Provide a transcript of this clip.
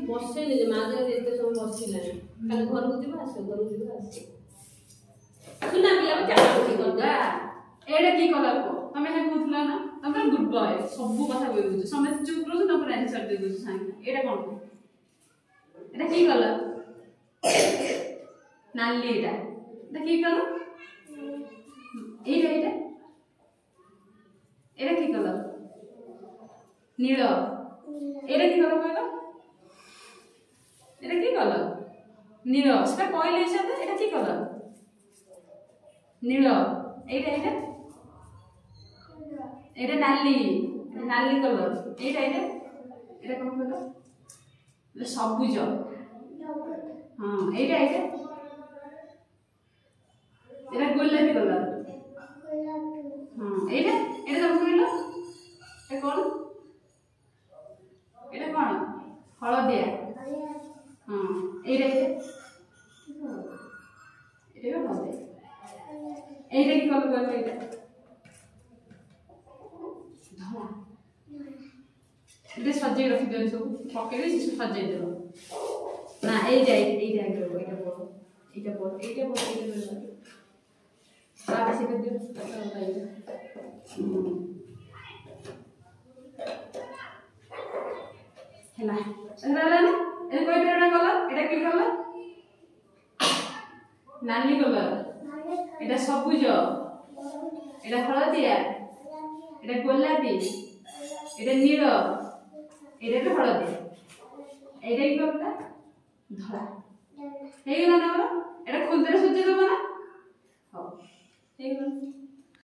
बसेनि जे मागे एते सब बसिलानी खाली घर को दिबा आसे घर को दिबा आसे सुना पिला चाला की करगा एडा की कलर को तमे हे बुझला ना तमे गुड बॉय सब कथा बोल बुझ समय चुप रहो न पर आंसर दे बुझ सांगे एडा कोन एडा की कलर नाली एडा की कलर एडा एडा एडा की कलर नील एडा की कलर कहला एडा की कलर नील सेटा कहले हिसाब एडा की कलर नील एडा एडा एडा नाली कलर एडा एडा एडा कोन कहला एडा सबुज हां एडा एडा एडा गोलापी कलर हां एडा एडा कोन कहला ए कोन एडा कोन हळदिया हां एडा एडा एडा हळदिया एडा की कलर कहला एडा धला एडा सजे रखि दे सब पके दे सजे दे ना ए जाय ए जाय एटा बोल एटा बोल एटा बोल आ से कर दे हेला हेला ना ए कोई बेरा कलर एटा की कलर नाली कलर एटा सबुज एटा हळदिया एटा गोलापी एटा नील एटा भी हळदिया एटा की कलर धला हे गेला ना एटा खुलदरे सजे दबो ना हो हे गेला